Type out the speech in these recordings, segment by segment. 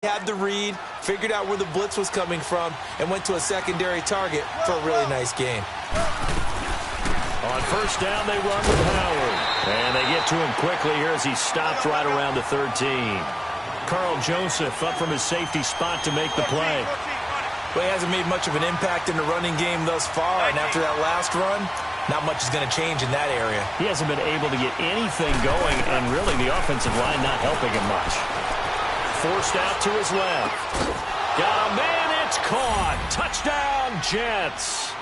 Had the read, figured out where the blitz was coming from, and went to a secondary target for a really nice game. On first down, they run with Howard. And they get to him quickly here as he stopped right around the 13. Carl Joseph up from his safety spot to make the play. Well, he hasn't made much of an impact in the running game thus far, and after that last run, not much is going to change in that area. He hasn't been able to get anything going, and really the offensive line not helping him much. Forced out to his left. Got a man, it's caught. Touchdown, Jets.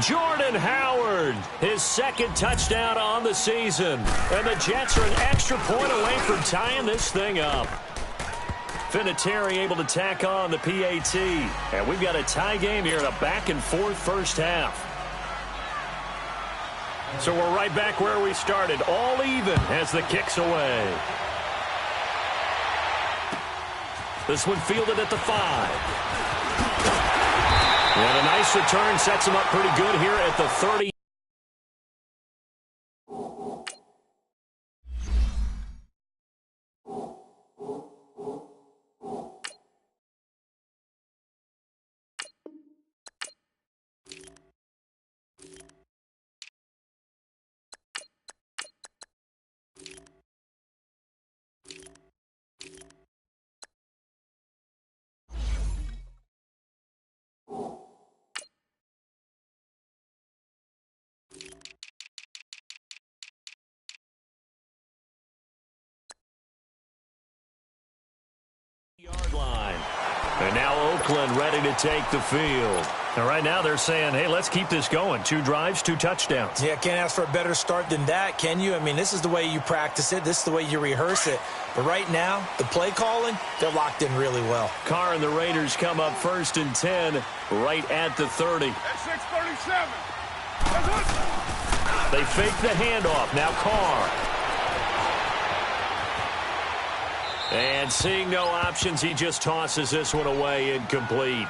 Jordan Howard, his second touchdown on the season. And the Jets are an extra point away from tying this thing up. Vinatieri able to tack on the PAT. And we've got a tie game here in a back-and-forth first half. So we're right back where we started, all even as the kick's away. This one fielded at the 5. And a nice return sets him up pretty good here at the 30. Yard line. And now Oakland ready to take the field. And right now they're saying, hey, let's keep this going. 2 drives, 2 touchdowns. Yeah, can't ask for a better start than that, can you? I mean, this is the way you practice it. This is the way you rehearse it. But right now, the play calling, they're locked in really well. Carr and the Raiders come up 1st and 10 right at the 30. That's 637. They fake the handoff. Now Carr. And seeing no options, he just tosses this one away, incomplete.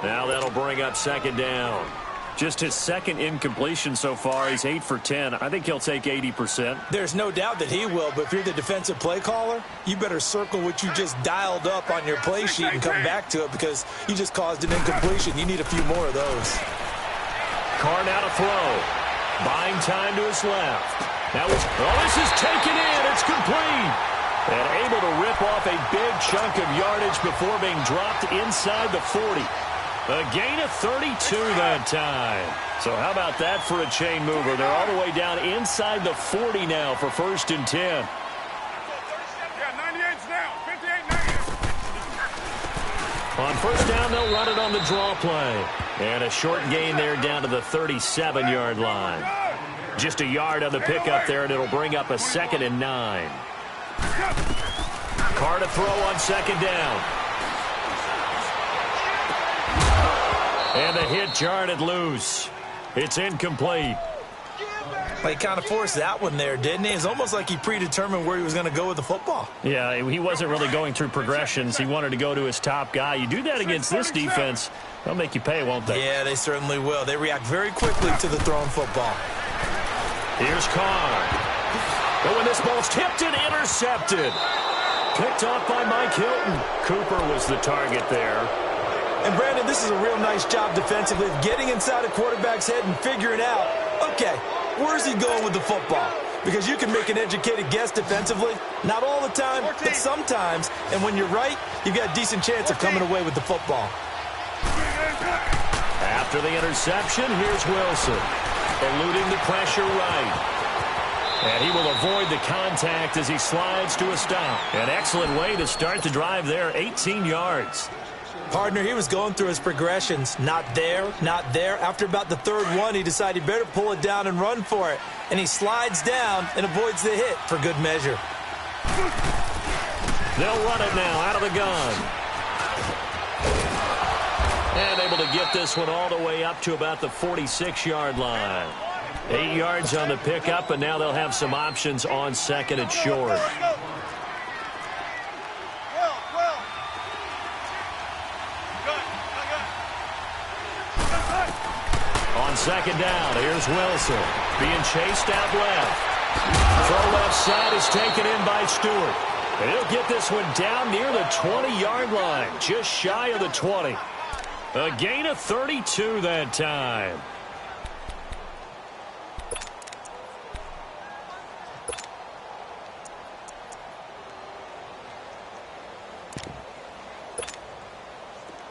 Now that'll bring up 2nd down. Just his 2nd incompletion so far. He's 8 for 10. I think he'll take 80%. There's no doubt that he will, but if you're the defensive play caller, you better circle what you just dialed up on your play sheet and come back to it because you just caused an incompletion. You need a few more of those. Carr now to throw. Buying time to his left. Now it's, this is taken in. It's complete. And able to rip off a big chunk of yardage before being dropped inside the 40. A gain of 32 that time. So how about that for a chain mover? They're all the way down inside the 40 now for 1st and 10. Yeah, 98's down. 58, 98. On first down, they'll run it on the draw play. And a short gain there down to the 37-yard line. Just a yard on the pickup there, and it'll bring up a 2nd and 9. Carr to throw on 2nd down. And the hit jarred it loose. It's incomplete. Well, he kind of forced that one there, didn't he? It's almost like he predetermined where he was going to go with the football. Yeah, he wasn't really going through progressions. He wanted to go to his top guy. You do that against this defense, they'll make you pay, won't they? Yeah, they certainly will. They react very quickly to the thrown football. Here's Carr. But when this ball's tipped and intercepted. Picked off by Mike Hilton. Cooper was the target there. And, Brandon, this is a real nice job defensively of getting inside a quarterback's head and figuring out, okay, where's he going with the football? Because you can make an educated guess defensively. Not all the time, but sometimes. And when you're right, you've got a decent chance of coming away with the football. After the interception, here's Wilson. Eluding the pressure right. And he will avoid the contact as he slides to a stop. An excellent way to start the drive there, 18 yards. Partner, he was going through his progressions. Not there, not there. After about the 3rd one, he decided he better pull it down and run for it. And he slides down and avoids the hit for good measure. They'll run it now out of the gun. And able to get this one all the way up to about the 46-yard line. 8 yards on the pickup, and now they'll have some options on 2nd and short. On 2nd down, here's Wilson. Being chased out left. Throw left side is taken in by Stewart. And he'll get this one down near the 20-yard line, just shy of the 20. A gain of 32 that time.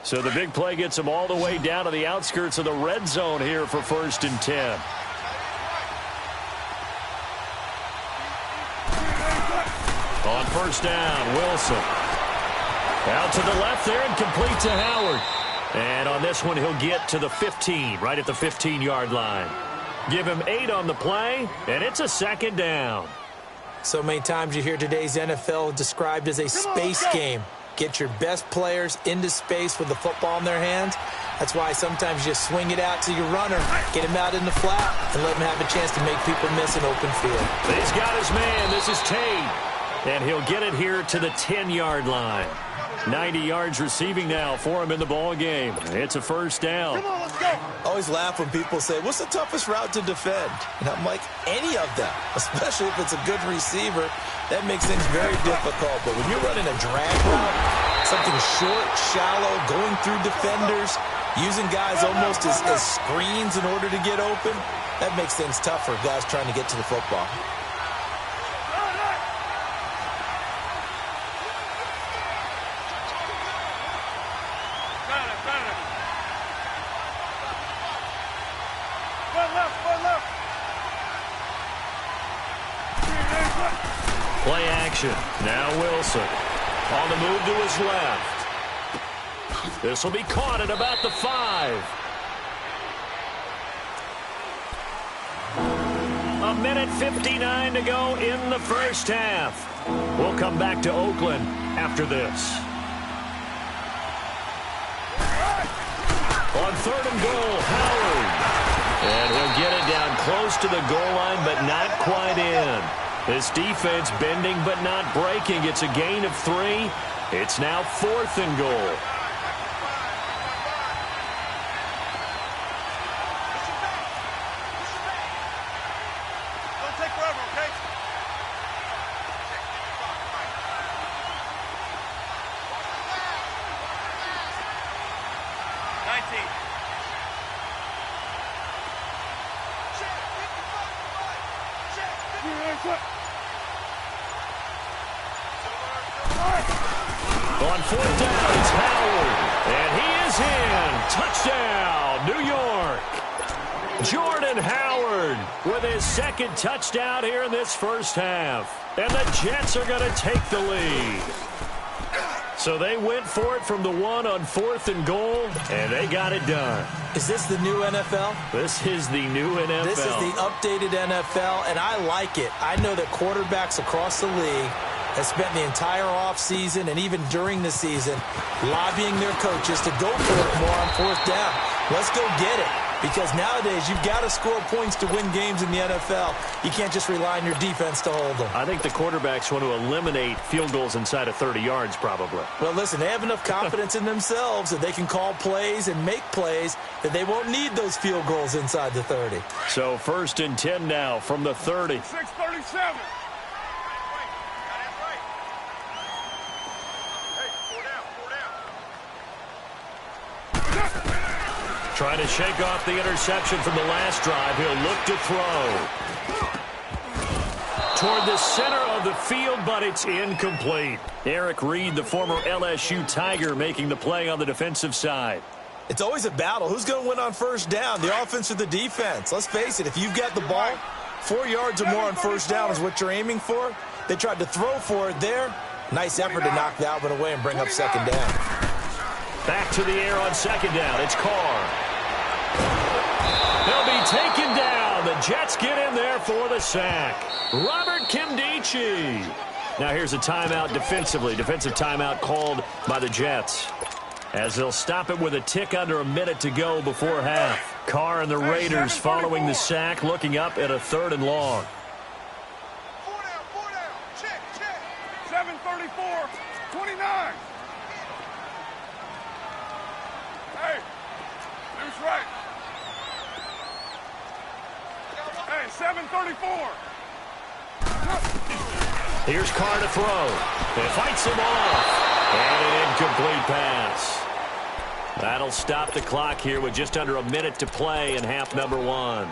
So the big play gets them all the way down to the outskirts of the red zone here for 1st and 10. On 1st down, Wilson. Out to the left there and complete to Howard. And on this one, he'll get to the 15, right at the 15-yard line. Give him 8 on the play, and it's a 2nd down. So many times you hear today's NFL described as a space game. Get your best players into space with the football in their hands. That's why sometimes you just swing it out to your runner, get him out in the flat, and let him have a chance to make people miss an open field. He's got his man. This is Tate. And he'll get it here to the 10-yard line. 90 yards receiving now for him in the ball game. It's a 1st down. Come on, let's go. I always laugh when people say, what's the toughest route to defend? And I'm like, any of them, especially if it's a good receiver. That makes things very difficult. But when you're running a drag route, something short, shallow, going through defenders, using guys almost as screens in order to get open, that makes things tough for guys trying to get to the football. Play action. Now Wilson. On the move to his left. This will be caught at about the 5. A minute 59 to go in the 1st half. We'll come back to Oakland after this. On 3rd and goal, Howard. And he'll get it down close to the goal line, but not quite in. This defense bending but not breaking. It's a gain of 3. It's now 4th and goal. Don't take forever, okay? On 4th down, it's Howard. And he is in. Touchdown, New York. Jordan Howard with his 2nd touchdown here in this 1st half. And the Jets are going to take the lead. So they went for it from the 1 on 4th and goal, and they got it done. Is this the new NFL? This is the new NFL. This is the updated NFL, and I like it. I know that quarterbacks across the league have spent the entire offseason and even during the season lobbying their coaches to go for it more on 4th down. Let's go get it. Because nowadays, you've got to score points to win games in the NFL. You can't just rely on your defense to hold them. I think the quarterbacks want to eliminate field goals inside of 30 yards, probably. Well, listen, they have enough confidence in themselves that they can call plays and make plays that they won't need those field goals inside the 30. So 1st and 10 now from the 30. 6:37. Trying to shake off the interception from the last drive. He'll look to throw. Toward the center of the field, but it's incomplete. Eric Reed, the former LSU Tiger, making the play on the defensive side. It's always a battle. Who's going to win on 1st down, the offense or the defense? Let's face it, if you've got the ball, 4 yards or more on 1st down is what you're aiming for. They tried to throw for it there. Nice effort to knock that one away and bring up 2nd down. Back to the air on 2nd down. It's Carr. He'll be taken down. The Jets get in there for the sack. Robert Kimdichie. Now here's a timeout defensively. Defensive timeout called by the Jets, as they'll stop it with a tick under a minute to go before half. Carr and the Raiders following the sack, looking up at a 3rd and long. 4 down. Check. 7:34. 29. Hey, loose right. Hey, 7:34. Here's Carr to throw. It fights him off. And an incomplete pass. That'll stop the clock here with just under a minute to play in half number one.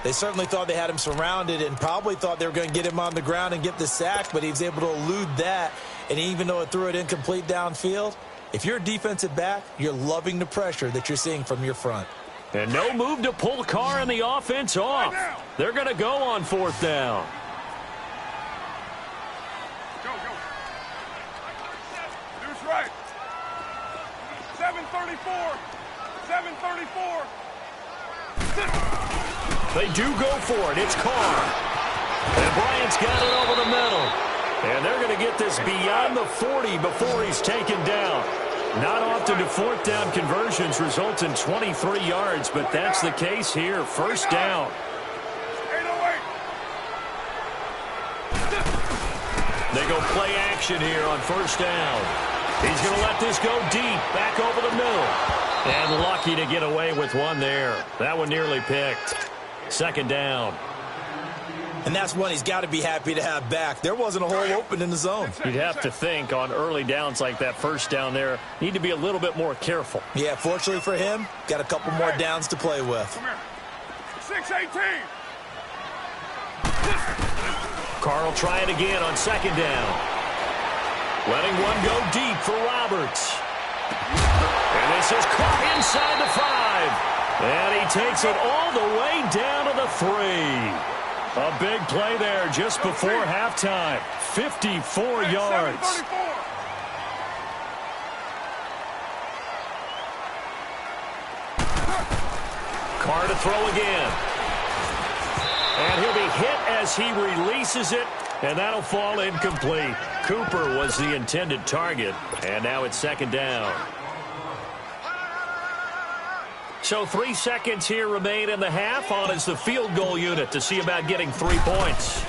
They certainly thought they had him surrounded and probably thought they were going to get him on the ground and get the sack, but he was able to elude that. And even though it threw it incomplete downfield, if you're a defensive back, you're loving the pressure that you're seeing from your front. And no move to pull Carr and the offense off. They're going to go on fourth down. Go. Deuce right. 7:34. 7:34. They do go for it. It's Carr. And Bryant's got it over the middle. And they're going to get this beyond the 40 before he's taken down. Not often do fourth down conversions result in 23 yards, but that's the case here. First down. 808. They go play action here on first down. He's going to let this go deep, back over the middle. And lucky to get away with one there. That one nearly picked. Second down. And that's one he's got to be happy to have back. There wasn't a hole open in the zone. You'd have to think on early downs like that first down there, need to be a little bit more careful. Yeah, fortunately for him, got a couple more downs to play with. Come here. 6:18. Carr will try it again on second down. Letting one go deep for Roberts. And this is caught inside the 5. And he takes it all the way down to the 3. A big play there just before halftime. 54 yards. Carr to throw again. And he'll be hit as he releases it. And that'll fall incomplete. Cooper was the intended target. And now it's second down. So 3 seconds here remain in the half. On is the field goal unit to see about getting 3 points.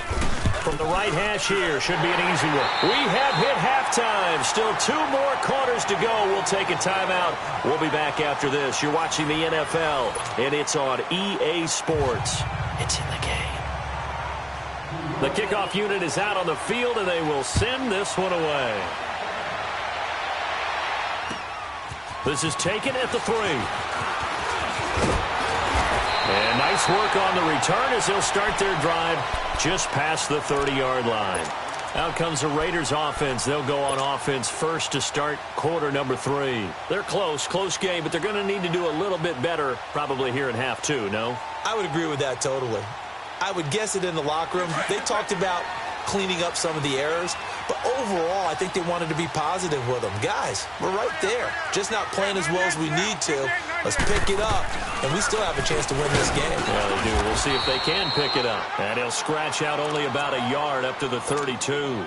From the right hash here, should be an easy one. We have hit halftime. Still 2 more quarters to go. We'll take a timeout. We'll be back after this. You're watching the NFL, and it's on EA Sports. It's in the game. The kickoff unit is out on the field, and they will send this one away. This is taken at the 3. And nice work on the return as they'll start their drive just past the 30-yard line. Out comes the Raiders offense. They'll go on offense first to start quarter number 3. They're close game, but they're going to need to do a little bit better probably here in half 2, no? I would agree with that totally. I would guess it in the locker room. They talked about cleaning up some of the errors, but overall, I think they wanted to be positive with them. Guys, we're right there. Just not playing as well as we need to. Let's pick it up, and we still have a chance to win this game. Yeah, they do. We'll see if they can pick it up. And he'll scratch out only about a yard up to the 32.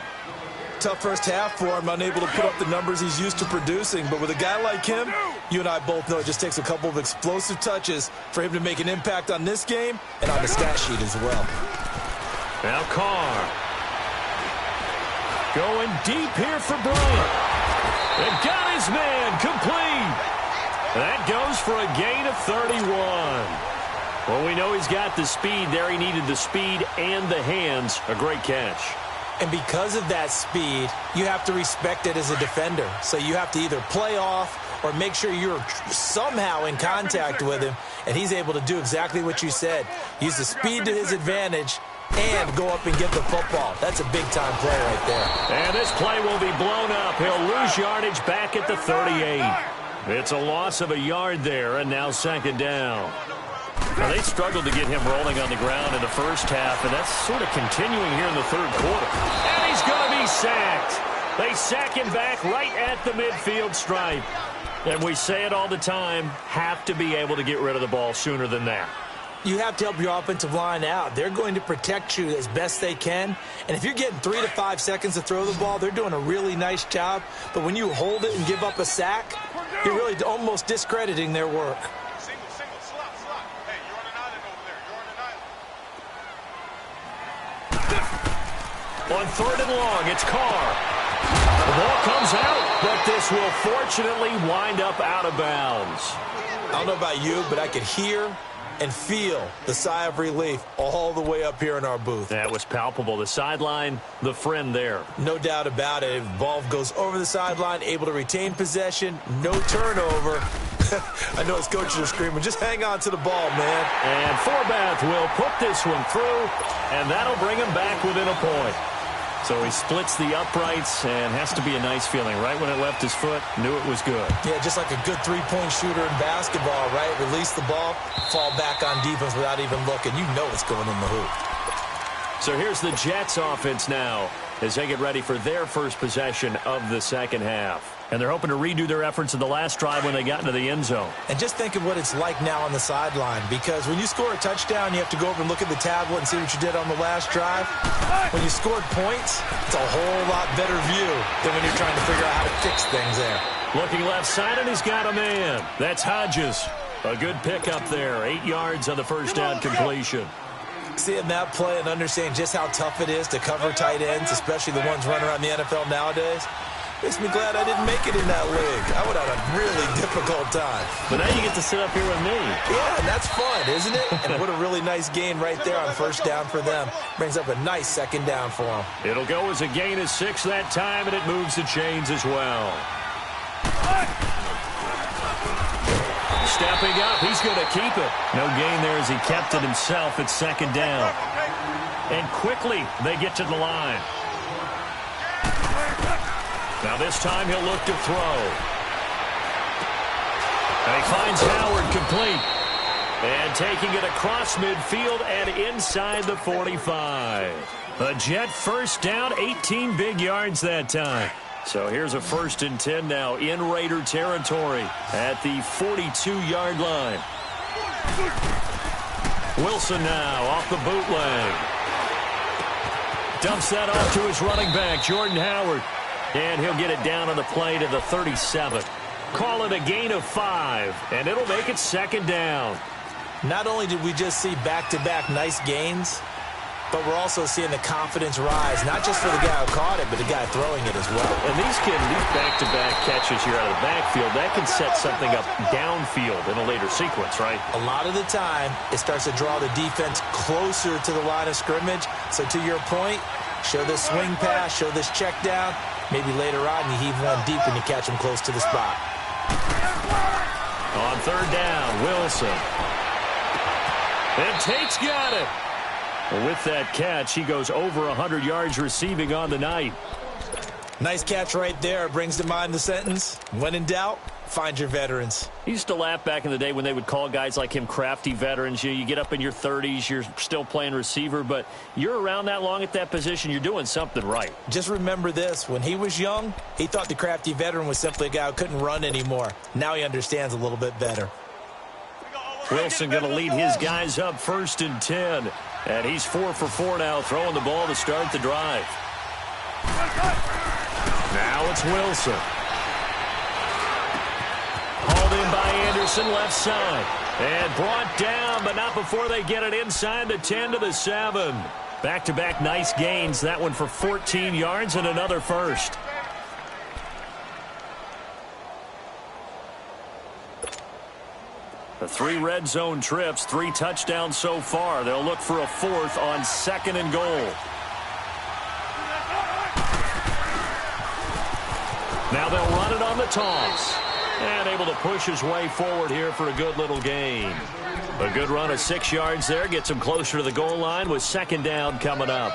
Tough first half for him, unable to put up the numbers he's used to producing. But with a guy like him, you and I both know it just takes a couple of explosive touches for him to make an impact on this game and on the stat sheet as well. Now Carr. Going deep here for Bryant. And got his man complete. That goes for a gain of 31. Well, we know he's got the speed there. He needed the speed and the hands. A great catch. And because of that speed, you have to respect it as a defender. So you have to either play off or make sure you're somehow in contact with him. And he's able to do exactly what you said. Use the speed to his advantage and go up and get the football. That's a big-time play right there. And this play will be blown up. He'll lose yardage back at the 38. It's a loss of a yard there, and now second down. Now, they struggled to get him rolling on the ground in the first half, and that's sort of continuing here in the third quarter. And he's going to be sacked. They sack him back right at the midfield stripe. And we say it all the time, have to be able to get rid of the ball sooner than that. You have to help your offensive line out. They're going to protect you as best they can. And if you're getting 3 to 5 seconds to throw the ball, they're doing a really nice job. But when you hold it and give up a sack, you're really almost discrediting their work. Single, slot. Hey, you're on an island over there. You're on an island. On third and long, it's Carr. The ball comes out, but this will fortunately wind up out of bounds. I don't know about you, but I could hear and feel the sigh of relief all the way up here in our booth. That was palpable. The sideline, the friend there. No doubt about it. If the ball goes over the sideline, able to retain possession, no turnover. I know his coaches are screaming, just hang on to the ball, man. And Forbath will put this one through, and that'll bring him back within a point. So he splits the uprights, and has to be a nice feeling. Right when it left his foot, knew it was good. Yeah, just like a good three-point shooter in basketball, right? Release the ball, fall back on defense without even looking. You know it's going in the hoop. So here's the Jets offense now as they get ready for their first possession of the second half. And they're hoping to redo their efforts in the last drive when they got into the end zone. And just think of what it's like now on the sideline, because when you score a touchdown, you have to go over and look at the tablet and see what you did on the last drive. When you scored points, it's a whole lot better view than when you're trying to figure out how to fix things there. Looking left side, and he's got a man. That's Hodges. A good pickup there. 8 yards on the first down completion. Seeing that play and understanding just how tough it is to cover tight ends, especially the ones running around the NFL nowadays, makes me glad I didn't make it in that league. I would have had a really difficult time. But now you get to sit up here with me. Yeah, and that's fun, isn't it? And what a really nice gain right there on first down for them. Brings up a nice second down for them. It'll go as a gain of 6 that time, and it moves the chains as well. Stepping up, he's going to keep it. No gain there as he kept it himself at second down. And quickly, they get to the line. Now this time he'll look to throw. And he finds Howard complete. And taking it across midfield and inside the 45. A Jet first down, 18 big yards that time. So here's a 1st and 10 now in Raider territory at the 42-yard line. Wilson now off the bootleg. Dumps that off to his running back, Jordan Howard. And he'll get it down on the play to the 37. Call it a gain of 5, and it'll make it second down. Not only did we just see back-to-back nice gains, but we're also seeing the confidence rise, not just for the guy who caught it, but the guy throwing it as well. And these back-to-back catches here out of the backfield, that can set something up downfield in a later sequence, right? A lot of the time, it starts to draw the defense closer to the line of scrimmage. So to your point, show this swing pass, show this check down. Maybe later on, you heave one deep and you catch him close to the spot. On third down, Wilson. And Tate's got it. With that catch, he goes over 100 yards receiving on the night. Nice catch right there. Brings to mind the sentence, when in doubt, find your veterans. He used to laugh back in the day when they would call guys like him crafty veterans. You get up in your 30s, you're still playing receiver, but you're around that long at that position, you're doing something right. Just remember this. When he was young, he thought the crafty veteran was simply a guy who couldn't run anymore. Now he understands a little bit better. Wilson going to lead his guys up 1st and 10. And he's 4 for 4 now, throwing the ball to start the drive. Now it's Wilson. Hauled in by Anderson, left side. And brought down, but not before they get it inside the 10 to the 7. Back-to-back nice gains. That one for 14 yards and another first. The 3 red zone trips, 3 touchdowns so far. They'll look for a 4th on 2nd and goal. Now they'll run it on the toss. And able to push his way forward here for a good little gain. A good run of 6 yards there. Gets him closer to the goal line with 2nd down coming up.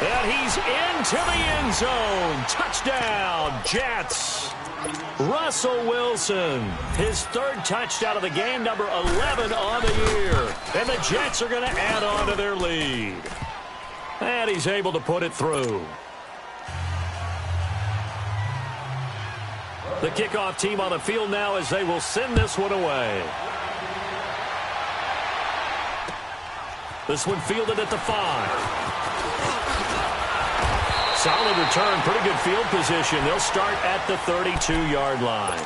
And he's into the end zone. Touchdown, Jets. Russell Wilson, his 3rd touchdown of the game, number 11 on the year. And the Jets are going to add on to their lead. And he's able to put it through. The kickoff team on the field now as they will send this one away. This one fielded at the 5. Solid return, pretty good field position. They'll start at the 32-yard line.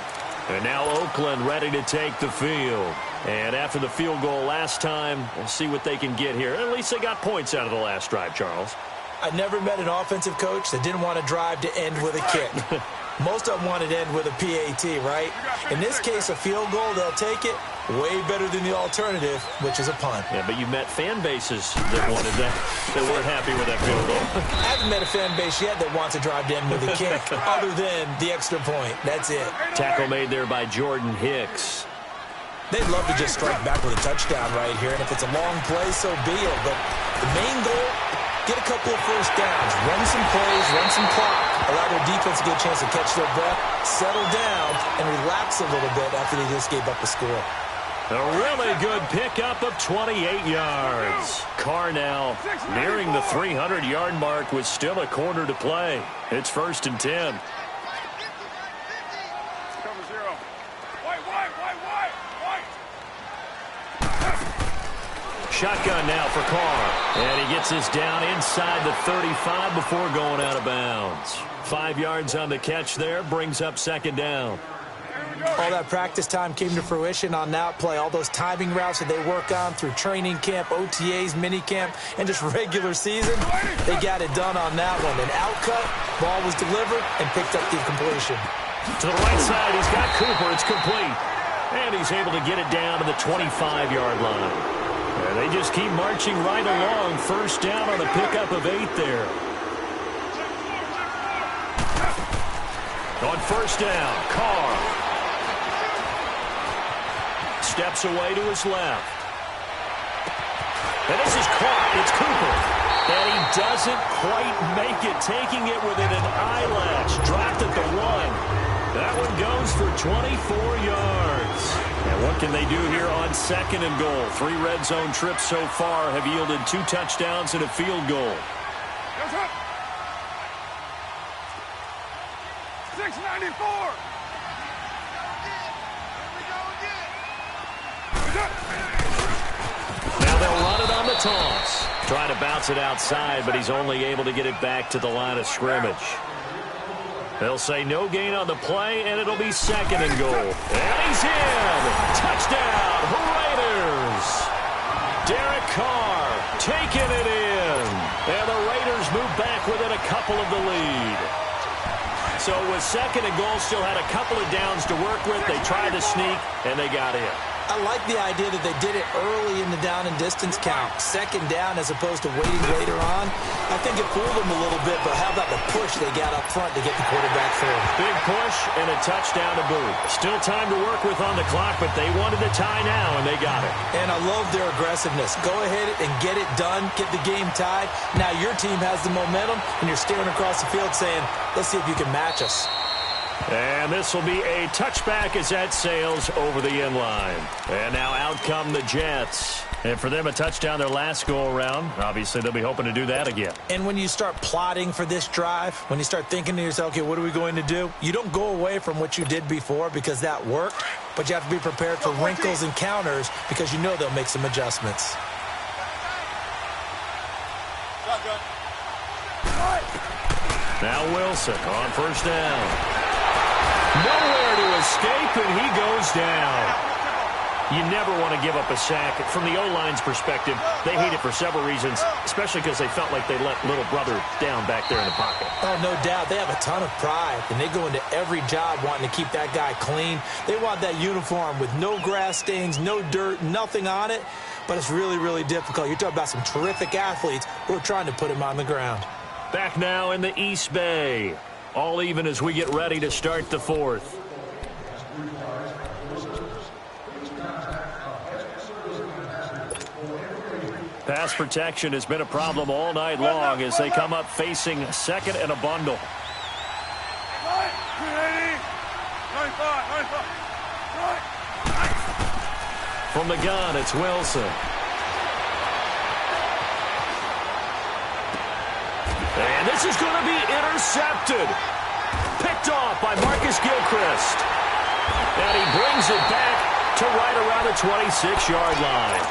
And now Oakland ready to take the field. And after the field goal last time, we'll see what they can get here. At least they got points out of the last drive, Charles. I never met an offensive coach that didn't want to drive to end with a kick. Most of them wanted to end with a PAT, right? In this case, a field goal, they'll take it. Way better than the alternative, which is a punt. Yeah, but you met fan bases that wanted that, that weren't happy with that field goal. I haven't met a fan base yet that wants to drive to end with a kick, other than the extra point. That's it. Tackle made there by Jordan Hicks. They'd love to just strike back with a touchdown right here, and if it's a long play, so be it. But the main goal, get a couple of first downs, run some plays, run some clock, allow their defense to get a chance to catch their breath, settle down, and relax a little bit after they just gave up a score. A really good pickup of 28 yards. Carr now nearing the 300-yard mark with still a quarter to play. It's 1st and 10. Cover 0. White. Shotgun now for Carr. And he gets this down inside the 35 before going out of bounds. 5 yards on the catch there, brings up 2nd down. All that practice time came to fruition on that play. All those timing routes that they work on through training camp, OTAs, minicamp, and just regular season, they got it done on that one. An outcut, ball was delivered, and picked up the completion. To the right side, he's got Cooper. It's complete. And he's able to get it down to the 25-yard line. And they just keep marching right along. 1st down on a pickup of 8 there. On 1st down, Carr steps away to his left. And this is caught. It's Cooper. And he doesn't quite make it, taking it within an eyelash. Dropped at the 1. That one goes for 24 yards. And what can they do here on 2nd and goal? 3 red zone trips so far have yielded 2 touchdowns and a field goal. 694. Now they'll run it on the toss. Trying to bounce it outside, but he's only able to get it back to the line of scrimmage. They'll say no gain on the play, and it'll be 2nd and goal. And he's in! Touchdown, Raiders! Derek Carr taking it in. And the Raiders move back within a couple of the lead. So with 2nd and goal, still had a couple of downs to work with. They tried to sneak, and they got in. I like the idea that they did it early in the down and distance count. 2nd down as opposed to waiting later on. I think it fooled them a little bit, but how about the push they got up front to get the quarterback through? Big push and a touchdown to boot. Still time to work with on the clock, but they wanted the tie now, and they got it. And I love their aggressiveness. Go ahead and get it done, get the game tied. Now your team has the momentum, and you're staring across the field saying, let's see if you can match us. And this will be a touchback as that sails over the end line. And now out come the Jets. And for them, a touchdown their last go-around. Obviously, they'll be hoping to do that again. And when you start plotting for this drive, when you start thinking to yourself, okay, what are we going to do? You don't go away from what you did before because that worked, but you have to be prepared for wrinkles and counters because you know they'll make some adjustments. Now Wilson on 1st down. Nowhere to escape, and he goes down. You never want to give up a sack. From the O-line's perspective, they hate it for several reasons, especially because they felt like they let little brother down back there in the pocket. Oh, no doubt. They have a ton of pride, and they go into every job wanting to keep that guy clean. They want that uniform with no grass stains, no dirt, nothing on it, but it's really, really difficult. You're talking about some terrific athletes who are trying to put him on the ground. Back now in the East Bay. All even as we get ready to start the 4th. Pass protection has been a problem all night long as they come up facing 2nd and a bundle. 95. From the gun, it's Wilson. And this is going to be intercepted. Picked picked off by Marcus Gilchrist. And he brings it back to right around the 26-yard line.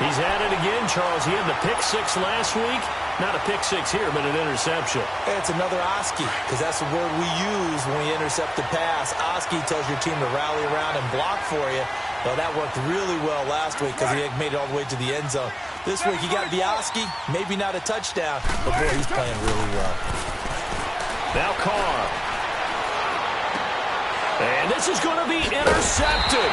He's had it again, Charles. He had the pick six last week. Not a pick six here, but an interception. It's another Oski, because that's the word we use when we intercept the pass. Oski tells your team to rally around and block for you. Well, that worked really well last week because he made it all the way to the end zone. This week, he got the Oski, maybe not a touchdown, but boy, he's playing really well. Now Carr. And this is going to be intercepted.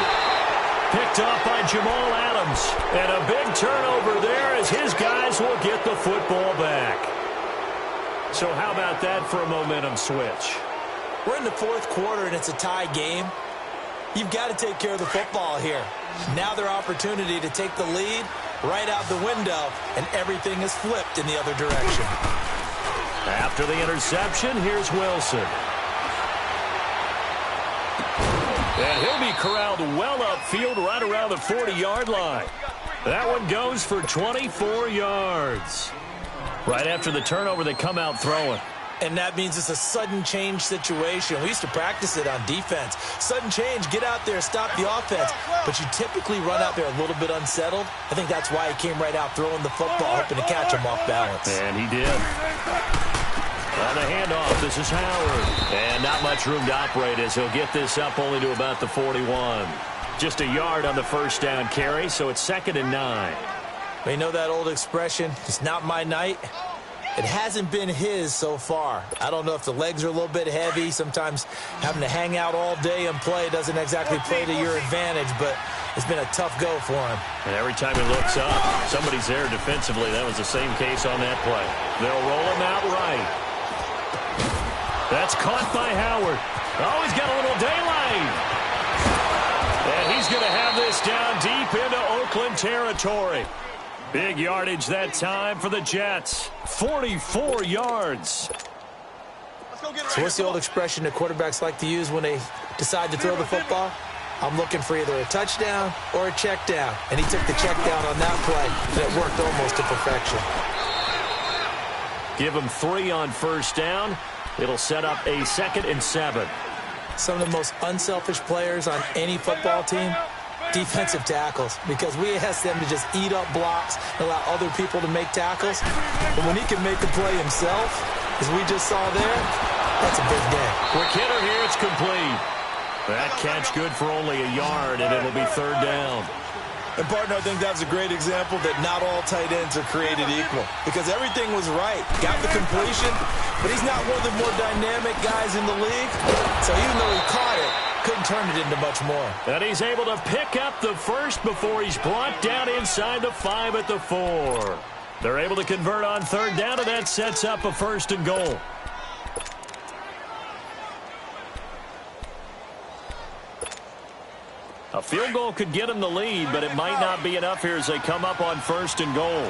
Picked up by Jamal Adams. And a big turnover there as his guys will get the football back. So how about that for a momentum switch? We're in the fourth quarter, and it's a tie game. You've got to take care of the football here. Now their opportunity to take the lead right out the window, and everything is flipped in the other direction. After the interception, here's Wilson. And he'll be corralled well upfield right around the 40-yard line. That one goes for 24 yards. Right after the turnover, they come out throwing. And that means it's a sudden change situation. We used to practice it on defense. Sudden change, get out there, stop the offense. But you typically run out there a little bit unsettled. I think that's why he came right out throwing the football, hoping to catch him off balance. And he did. On the handoff, this is Howard. And not much room to operate as he'll get this up only to about the 41. Just a yard on the first down carry, so it's 2nd and 9. You know that old expression, it's not my night? It hasn't been his so far. I don't know if the legs are a little bit heavy. Sometimes having to hang out all day and play doesn't exactly play to your advantage, but it's been a tough go for him. And every time he looks up, somebody's there defensively. That was the same case on that play. They'll roll him out right. That's caught by Howard. Oh, he's got a little daylight. And he's going to have this down deep into Oakland territory. Big yardage that time for the Jets. 44 yards. So what's the old expression that quarterbacks like to use when they decide to throw the football? I'm looking for either a touchdown or a check down. And he took the check down on that play, and it worked almost to perfection. Give him 3 on first down. It'll set up a 2nd and 7. Some of the most unselfish players on any football team, defensive tackles, because we ask them to just eat up blocks and allow other people to make tackles. But when he can make the play himself, as we just saw there, that's a big day. Quick hitter here, it's complete. That catch good for only a yard, and it'll be 3rd down. And, partner, I think that's a great example that not all tight ends are created equal, because everything was right. Got the completion, but he's not one of the more dynamic guys in the league. So even though he caught it, couldn't turn it into much more. And he's able to pick up the first before he's brought down inside the 5 at the 4. They're able to convert on 3rd down, and that sets up a 1st and goal. A field goal could get him the lead, but it might not be enough here as they come up on 1st and goal.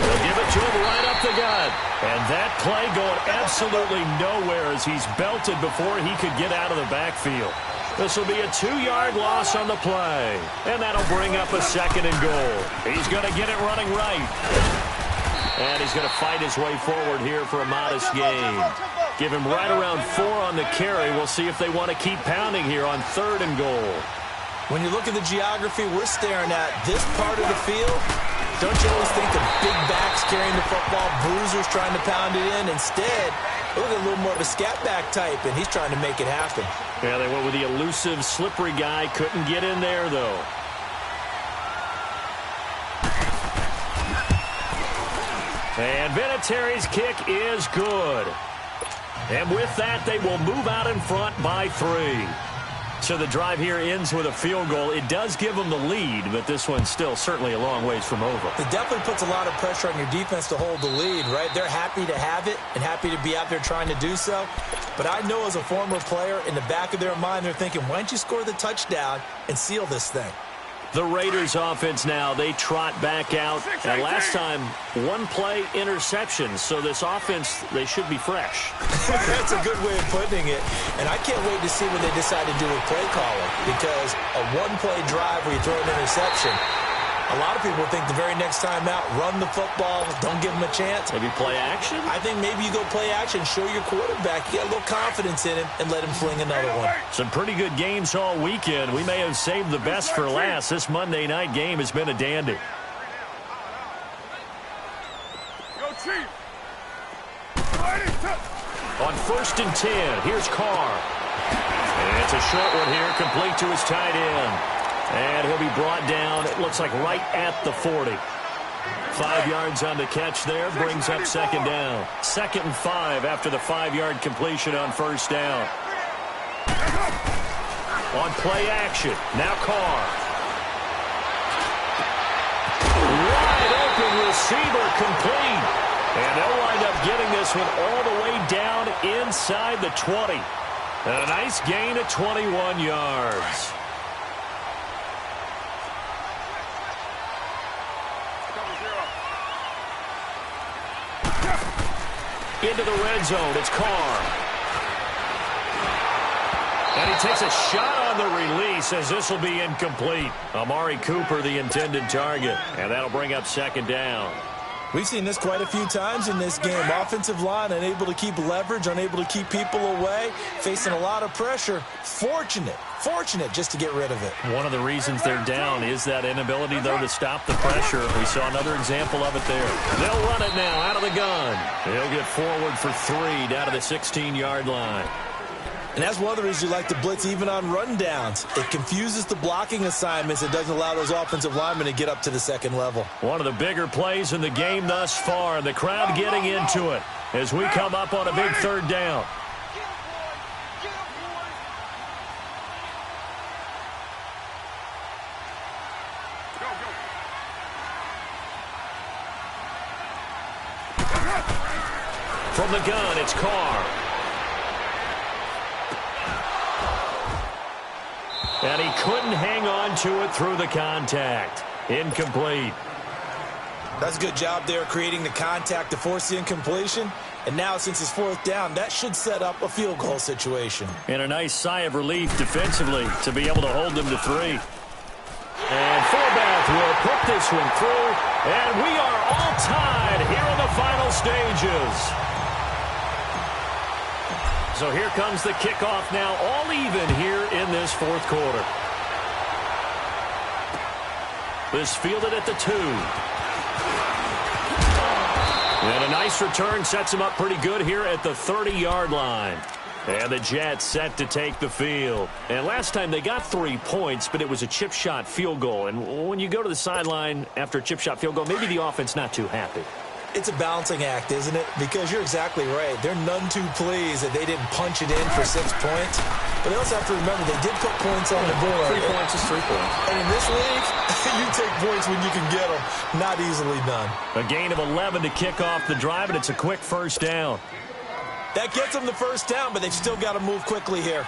They'll give it to him right up the gut. And that play going absolutely nowhere as he's belted before he could get out of the backfield. This will be a 2-yard loss on the play. And that'll bring up a 2nd and goal. He's going to get it running right. And he's going to fight his way forward here for a modest gain. Give him right around 4 on the carry. We'll see if they want to keep pounding here on 3rd and goal. When you look at the geography we're staring at, this part of the field, don't you always think of big backs carrying the football, bruisers trying to pound it in? Instead, look at a little more of a scat back type, and he's trying to make it happen. Yeah, they went with the elusive, slippery guy. Couldn't get in there, though. And Vinatieri's kick is good. And with that, they will move out in front by 3. So the drive here ends with a field goal. It does give them the lead, but this one's still certainly a long ways from over. It definitely puts a lot of pressure on your defense to hold the lead, right? They're happy to have it and happy to be out there trying to do so. But I know as a former player, in the back of their mind, they're thinking, why don't you score the touchdown and seal this thing? The Raiders offense now, they trot back out. And last time, 1-play interception. So this offense, they should be fresh. That's a good way of putting it. And I can't wait to see what they decide to do with play calling. Because a 1-play drive where you throw an interception, A lot of people think the very next time out, run the football, don't give him a chance. Maybe play action? I think maybe you go play action, show your quarterback, you got a little confidence in him, and let him fling another one. Some pretty good games all weekend. We may have saved the best for last. This Monday night game has been a dandy. Go Chief. On 1st and 10, here's Carr. And it's a short one here, complete to his tight end. And he'll be brought down, it looks like right at the 40. 5 yards on the catch there, brings up 2nd down. 2nd and 5 after the 5-yard completion on 1st down. On play action, now Carr. Wide open receiver complete. And they'll wind up getting this one all the way down inside the 20. And a nice gain of 21 yards. Into the red zone, it's Carr. And he takes a shot on the release as this will be incomplete. Amari Cooper, the intended target. And that'll bring up 2nd down. We've seen this quite a few times in this game. Offensive line unable to keep leverage, unable to keep people away, facing a lot of pressure. Fortunate just to get rid of it. One of the reasons they're down is that inability, though, to stop the pressure. We saw another example of it there. They'll run it now out of the gun. They'll get forward for 3 down to the 16-yard line. And that's one of the reasons you like to blitz even on rundowns. It confuses the blocking assignments. It doesn't allow those offensive linemen to get up to the 2nd level. One of the bigger plays in the game thus far. The crowd getting into it as we come up on a big 3rd down. From the gun, it's Carr. And he couldn't hang on to it through the contact. Incomplete. That's a good job there creating the contact to force the incompletion. And now, since it's 4th down, that should set up a field goal situation. And a nice sigh of relief defensively to be able to hold them to 3. And Forbath will put this one through. And we are all tied here in the final stages. So here comes the kickoff now, all even here in this 4th quarter. This fielded at the 2. And a nice return sets him up pretty good here at the 30-yard line. And the Jets set to take the field. And last time they got 3 points, but it was a chip shot field goal. And when you go to the sideline after a chip shot field goal, maybe the offense not too happy. It's a balancing act, isn't it? Because you're exactly right. They're none too pleased that they didn't punch it in for 6 points. But they also have to remember they did put points on the board. 3 points is 3 points. And in this league, you take points when you can get them. Not easily done. A gain of 11 to kick off the drive, and it's a quick 1st down. That gets them the 1st down, but they've still got to move quickly here.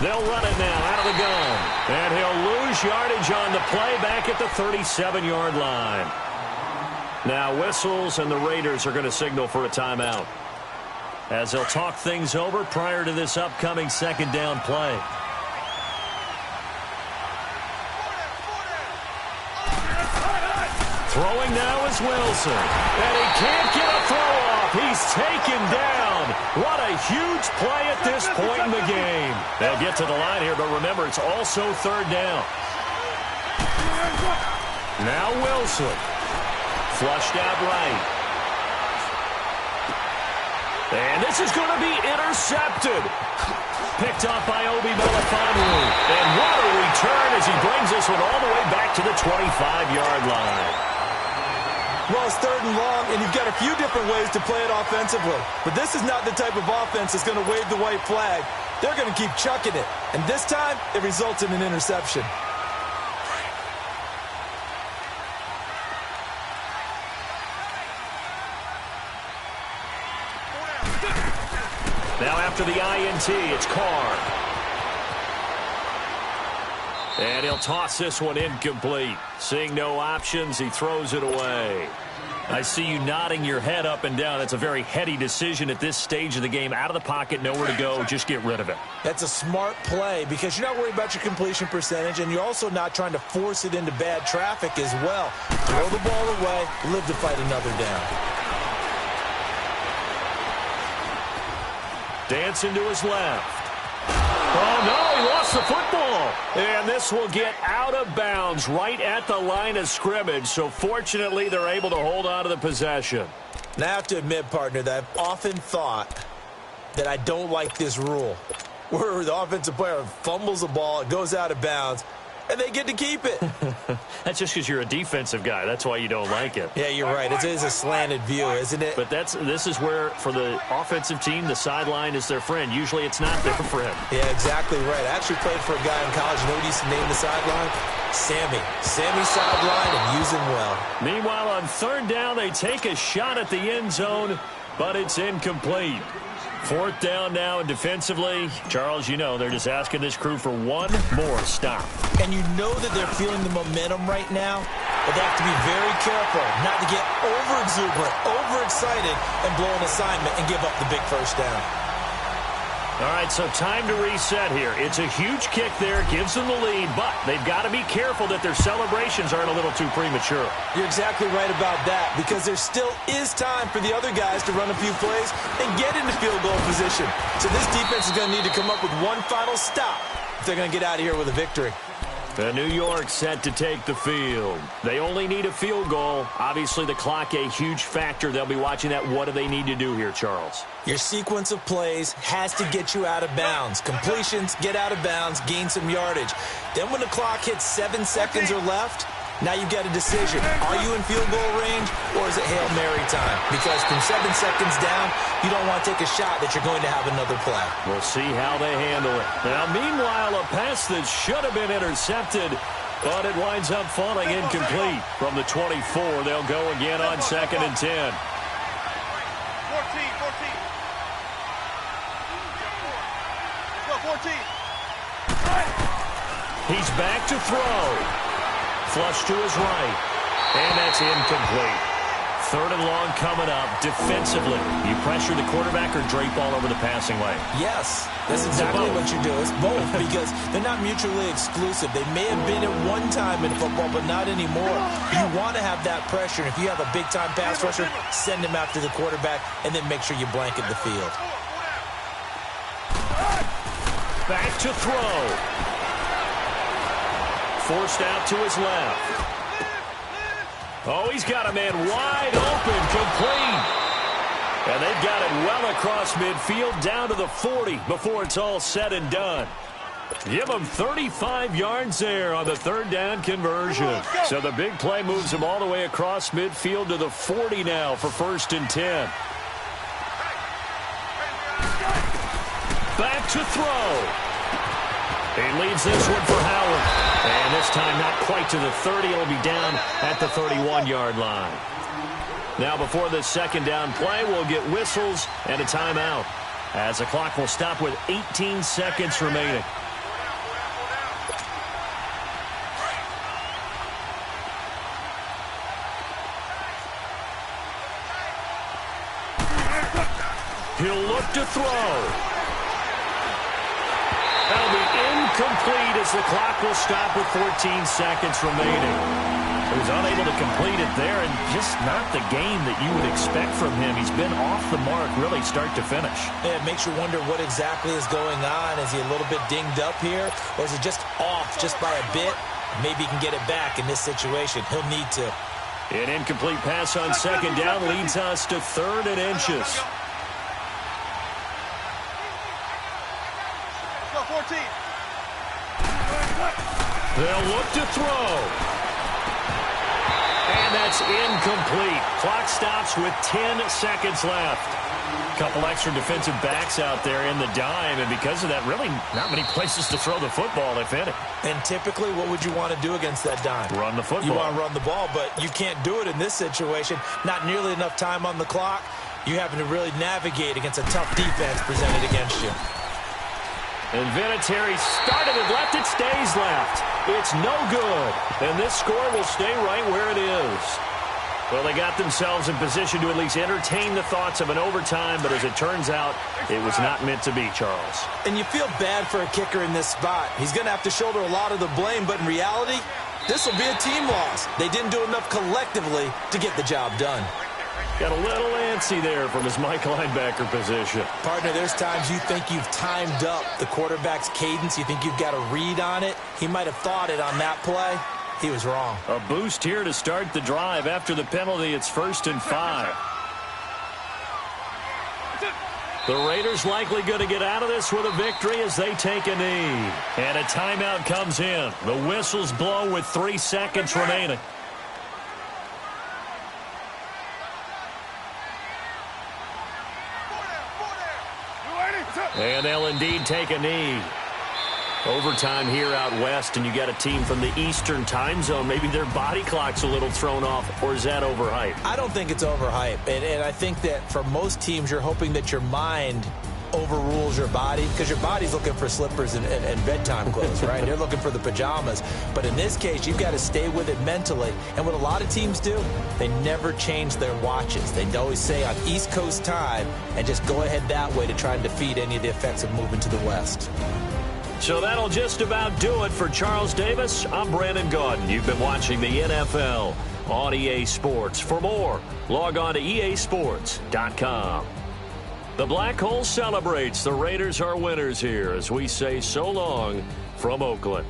They'll run it now out of the gun. And he'll lose yardage on the play back at the 37-yard line. Now whistles, and the Raiders are going to signal for a timeout as they'll talk things over prior to this upcoming 2nd down play. Throwing now is Wilson. And he can't get a throw off. He's taken down. What a huge play at this point in the game. They'll get to the line here, but remember, it's also 3rd down. Now Wilson. Flushed out right. And this is going to be intercepted. Picked off by Obi Melifonwu. And what a return as he brings this one all the way back to the 25-yard line. Well, it's 3rd and long, and you've got a few different ways to play it offensively. But this is not the type of offense that's going to wave the white flag. They're going to keep chucking it. And this time, it results in an interception. Now after the INT, it's Carr. And he'll toss this one incomplete. Seeing no options, he throws it away. I see you nodding your head up and down. That's a very heady decision at this stage of the game. Out of the pocket, nowhere to go. Just get rid of it. That's a smart play because you're not worried about your completion percentage, and you're also not trying to force it into bad traffic as well. Throw the ball away, live to fight another down. Dancing to his left. Oh, no, he lost the football. And this will get out of bounds right at the line of scrimmage. So, fortunately, they're able to hold on to the possession. Now, I have to admit, partner, that I've often thought that I don't like this rule, where the offensive player fumbles the ball, it goes out of bounds, and they get to keep it. That's just because you're a defensive guy. That's why you don't like it. Yeah, you're right. It is a slanted view, isn't it? But this is where, for the offensive team, the sideline is their friend. Usually it's not there for him. Yeah, exactly right. I actually played for a guy in college. You know what he used to name the sideline? Sammy. Sammy sideline, and use him well. Meanwhile, on third down, they take a shot at the end zone, but it's incomplete. Fourth down now, and defensively, Charles, you know, they're just asking this crew for one more stop. And you know that they're feeling the momentum right now, but they have to be very careful not to get over-exuberant, overexcited, and blow an assignment and give up the big first down. All right, so time to reset here. It's a huge kick there, gives them the lead, but they've got to be careful that their celebrations aren't a little too premature. You're exactly right about that, because there still is time for the other guys to run a few plays and get into field goal position. So this defense is going to need to come up with one final stop if they're going to get out of here with a victory. The New York set to take the field. They only need a field goal. Obviously, the clock a huge factor. They'll be watching that. What do they need to do here, Charles? Your sequence of plays has to get you out of bounds. Completions, get out of bounds, gain some yardage. Then when the clock hits 7 seconds or left, now you've got a decision. Are you in field goal range, or is it Hail Mary time? Because from 7 seconds down, you don't want to take a shot that you're going to have another play. We'll see how they handle it. Now, meanwhile, a pass that should have been intercepted, but it winds up falling incomplete. From the 24, they'll go again on 2nd and 10. 14. Let's go, 14. He's back to throw. Flush to his right. And that's incomplete. 3rd and long coming up. Defensively, you pressure the quarterback or drape all over the passing lane? Yes, that's exactly what you do. It's both, because they're not mutually exclusive. They may have been at one time in football, but not anymore. You want to have that pressure. And if you have a big-time pass rusher, send him after the quarterback, and then make sure you blanket the field. Back to throw. Forced out to his left. Oh, he's got a man wide open, complete. And they've got it well across midfield, down to the 40 before it's all said and done. Give them 35 yards there on the 3rd down conversion. So the big play moves them all the way across midfield to the 40 now for 1st and 10. Back to throw. He leads this one for Howard. And this time not quite to the 30. It'll be down at the 31-yard line. Now before the 2nd down play, we'll get whistles and a timeout, as the clock will stop with 18 seconds remaining. He'll look to throw. That'll be incomplete as the clock will stop with 14 seconds remaining. He was unable to complete it there, and just not the game that you would expect from him. He's been off the mark really start to finish. Yeah, it makes you wonder what exactly is going on. Is he a little bit dinged up here, or is he just off just by a bit? Maybe he can get it back in this situation. He'll need to. An incomplete pass on 2nd down leads us to 3rd and inches. 14. They'll look to throw. And that's incomplete. Clock stops with 10 seconds left. Couple extra defensive backs out there in the dime, and because of that, really not many places to throw the football, if any. And typically, what would you want to do against that dime? Run the football. You want to run the ball, but you can't do it in this situation. Not nearly enough time on the clock. You having to really navigate against a tough defense presented against you. And Vinatieri started it left. It stays left. It's no good. And this score will stay right where it is. Well, they got themselves in position to at least entertain the thoughts of an overtime, but as it turns out, it was not meant to be, Charles. And you feel bad for a kicker in this spot. He's going to have to shoulder a lot of the blame, but in reality, this will be a team loss. They didn't do enough collectively to get the job done. Got a little antsy there from his Mike linebacker position. Partner, there's times you think you've timed up the quarterback's cadence. You think you've got a read on it. He might have thought it on that play. He was wrong. A boost here to start the drive. After the penalty, it's 1st and 5. The Raiders likely going to get out of this with a victory as they take a knee. And a timeout comes in. The whistles blow with 3 seconds remaining. And they'll indeed take a knee. Overtime here out west, and you got a team from the Eastern time zone. Maybe their body clock's a little thrown off, or is that overhyped? I don't think it's overhyped, and I think that for most teams, you're hoping that your mind overrules your body, because your body's looking for slippers and bedtime clothes, right? They're looking for the pajamas. But in this case, you've got to stay with it mentally. And what a lot of teams do, they never change their watches. They always say on East Coast time, and just go ahead that way to try and defeat any of the effects of moving to the West. So that'll just about do it for Charles Davis. I'm Brandon Gaudin. You've been watching the NFL on EA Sports. For more, log on to easports.com. The Black Hole celebrates. The Raiders are winners here as we say so long from Oakland.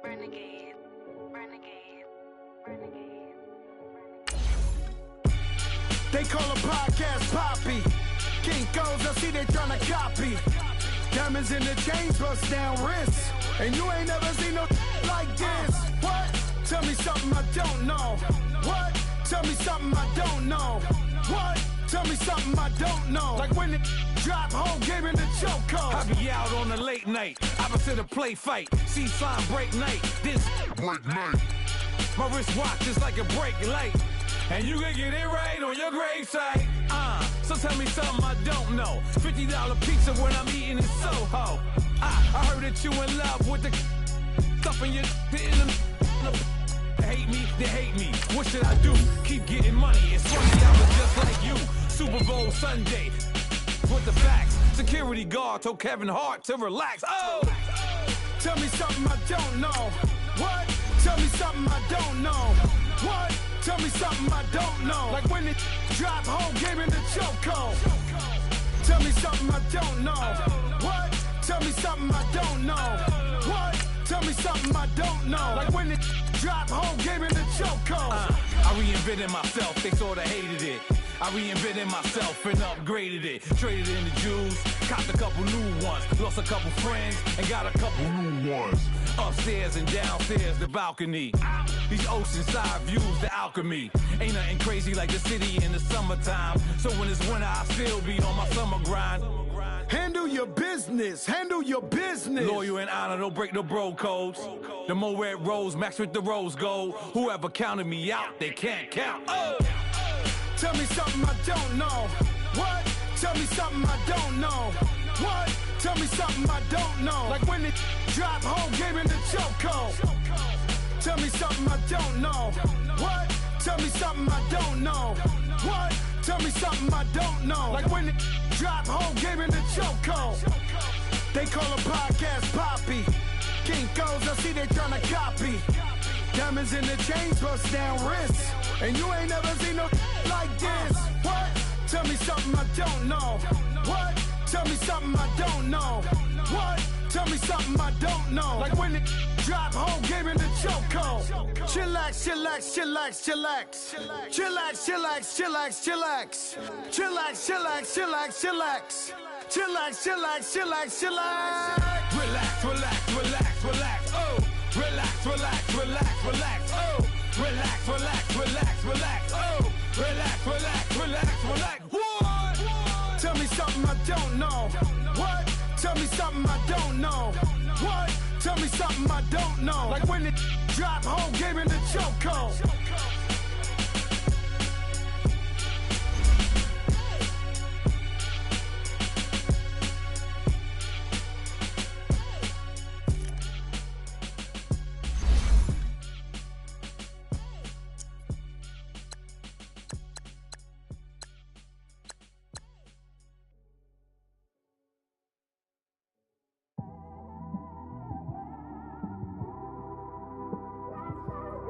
Renegade, renegade, renegade, They call a podcast Poppy. Kinkos, I see they tryna copy. Diamonds in the chains, bust down wrists. And you ain't never seen no like this. What? Tell me something I don't know. What? Tell me something I don't know. What? Tell me something I don't know. Like when it drop home, gave me the chokehold. I be out on a late night, opposite a play fight. See sign break night, this break night. My wristwatch is like a brake light. And you can get it right on your gravesite. So tell me something I don't know. $50 pizza when I'm eating in Soho. I heard that you in love with the stuff in your hate me, they hate me. What should I do? Keep getting money. It's funny, I was just like you. Super Bowl Sunday. With the facts. Security guard told Kevin Hart to relax. Oh! Tell me something I don't know. What? Tell me something I don't know. What? Tell me something I don't know. Like when it drop home, gave me the chokehold. Tell me something I don't know. What? Tell me something I don't know. What? Tell me something I don't know. Like when it drop home, gave me the chokehold. I reinvented myself, they sorta hated it. I reinvented myself and upgraded it. Traded in the Jews, copped a couple new ones. Lost a couple friends and got a couple new ones. Upstairs and downstairs, the balcony. These oceanside views, the alchemy. Ain't nothing crazy like the city in the summertime. So when it's winter, I still be on my summer grind. Handle your business, handle your business. Loyal and honor, don't break no bro codes. The more red rose, max with the rose gold. Whoever counted me out, they can't count. Oh! Tell me something I don't know. What? Tell me something I don't know. What? Tell me something I don't know. Like when it drop home, game in the chokehold. Tell me something I don't know. What? Tell me something I don't know. What? Tell me something I don't know. Like when it drop home, game in the chokehold. They call a podcast Poppy. Kinkos, I see they tryna copy. Diamonds in the chains, bust down wrists. And you ain't never seen no like this. What? Tell me something I don't know. What? Tell me something I don't know. What? Tell me something I don't know. Like when it drop home, game in the chokehold. Chillax, chillax, chillax, chillax. Chillax, chillax, chillax, chillax. Chillax, chillax, chillax, chillax. Chillax, chillax, chillax, chillax. Relax, relax, relax, relax. Oh! Relax, relax, relax, relax. Oh! Relax, relax, relax, relax. Oh! Relax, relax, relax, relax. What? Tell me something I don't know. What? Tell me something I don't know. What? Tell me something I don't know. Like when it drop home, game in the chokehold.